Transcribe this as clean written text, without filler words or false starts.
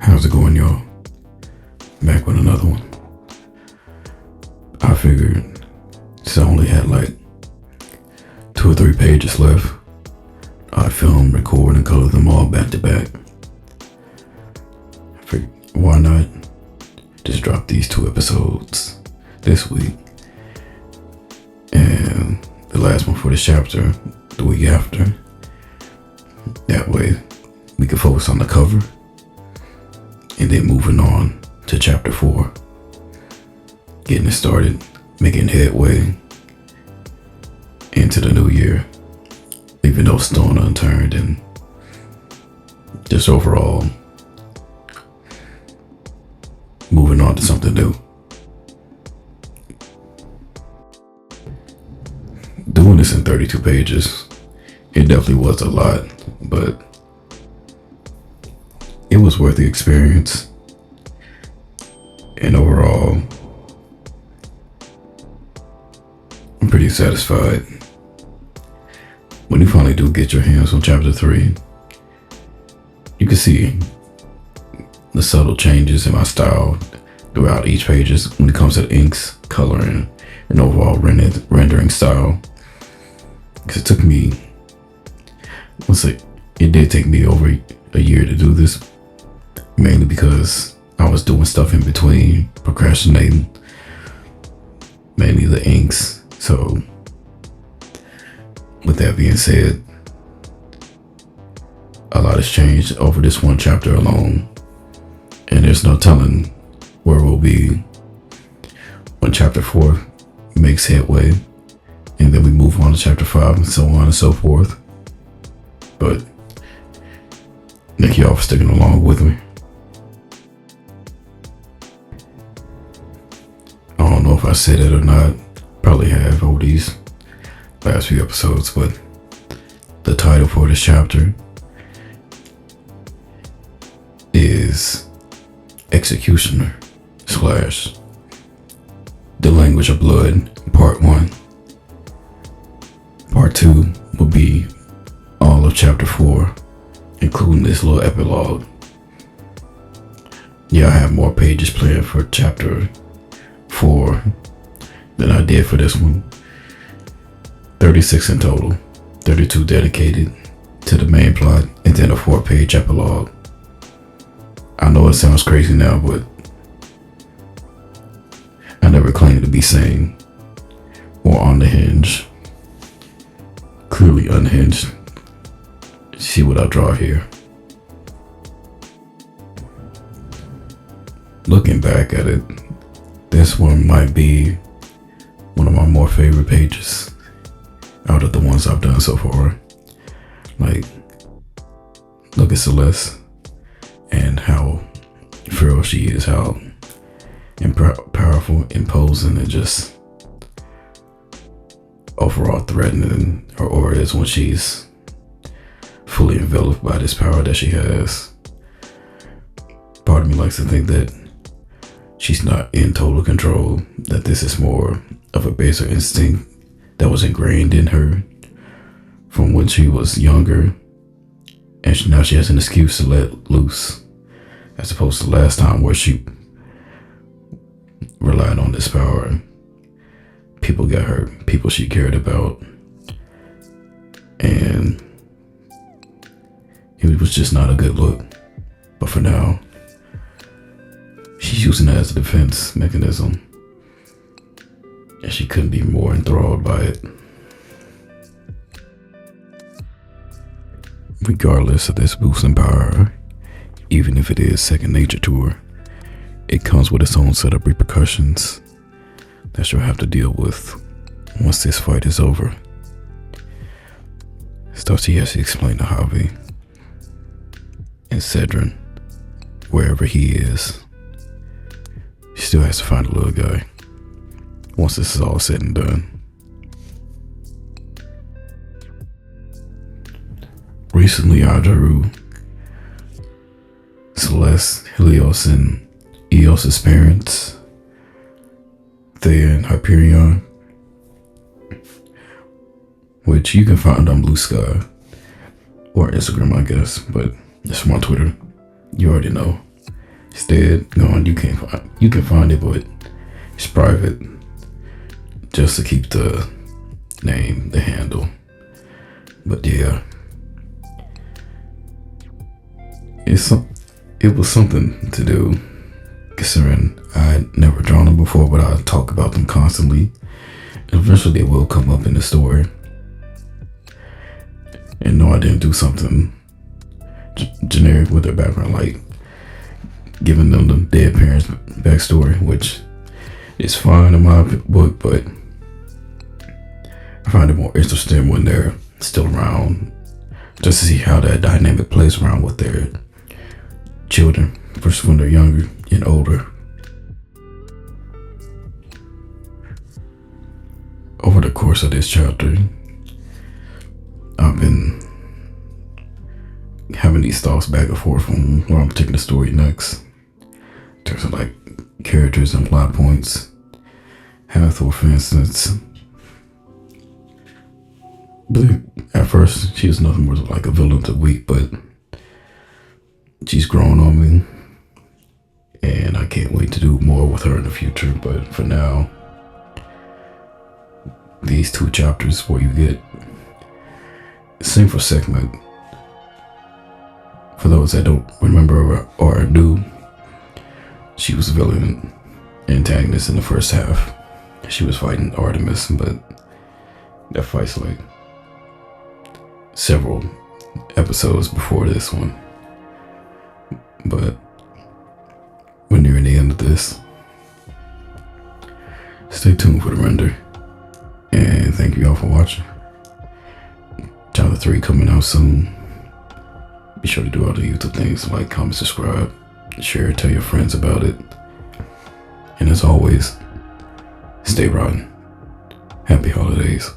How's it going, y'all? Back with another one. I figured since I only had like 2 or 3 pages left, I'd film, record, and color them all back to back. I figured, why not just drop these 2 episodes this week, and the last one for this chapter the week after. That way we can focus on the cover and then moving on to chapter 4, getting it started, making headway into the new year, leaving no stone unturned, and just overall moving on to something new. Doing this in 32 pages, it definitely was a lot, but it was worth the experience. And overall, I'm pretty satisfied. When you finally do get your hands on chapter 3, you can see the subtle changes in my style throughout each pages when it comes to the inks, coloring, and overall rendering style. Because it took me, it did take me over a year to do this, mainly because I was doing stuff in between, procrastinating, mainly the inks. So with that being said, a lot has changed over this one chapter alone, and there's no telling where we'll be when chapter 4 makes headway, and then we move on to chapter 5 and so on and so forth. But thank y'all for sticking along with me. I don't know if I said it or not, probably have over these last few episodes, but the title for this chapter is Executioner / The Language of Blood, Part 1. Part 2 will be all of chapter 4, including this little epilogue. Yeah, I have more pages planned for chapter 4 than I did for this one. 36 in total, 32 dedicated to the main plot, and then a 4-page epilogue. I know it sounds crazy now, but I never claimed to be sane or on the hinge. Clearly unhinged. See what I draw here. Looking back at it, this one might be one of my more favorite pages out of the ones I've done so far. Like, look at Celeste and how feral she is, how powerful, imposing, and just overall threatening her aura is when she's fully enveloped by this power that she has. Part of me likes to think that she's not in total control, that this is more of a baser instinct that was ingrained in her from when she was younger, and now she has an excuse to let loose, as opposed to last time where she relied on this power. People got hurt, people she cared about, and it was just not a good look. But for now, she's using it as a defense mechanism, and she couldn't be more enthralled by it. Regardless of this boost in power, even if it is second nature to her, it comes with its own set of repercussions that she'll have to deal with once this fight is over. Stuff she has to explain to Javi and Cedrin, wherever he is. She still has to find the little guy once this is all said and done. Recently I drew Celeste, Helios, and Eos's parents, Thea and Hyperion, which you can find on Blue Sky or Instagram, I guess, but it's from on Twitter. You already know. It's dead, gone. You can find it, but it's private, just to keep the name, the handle. But yeah, it was something to do, considering I had never drawn them before, but I talk about them constantly. Eventually, it will come up in the story. And no, I didn't do something generic with their background, like giving them the dead parents' backstory, which is fine in my book, but I find it more interesting when they're still around, just to see how that dynamic plays around with their children versus when they're younger and older. Over the course of this chapter, I've been having these thoughts back and forth on where I'm taking the story next. In terms of like characters and plot points. Hathor, for instance, at first she was nothing more like a villain to weak, but she's grown on me, and I can't wait to do more with her in the future. But for now, these 2 chapters where you get single segment. For those that don't remember or do, she was a villain antagonist in the first half. She was fighting Artemis, but that fight's like several episodes before this one. But we're nearing the end of this. Stay tuned for the render. And thank you all for watching. Chapter 3 coming out soon. Be sure to do all the YouTube things, like, comment, subscribe, share, tell your friends about it. And as always, stay rotten. Happy holidays.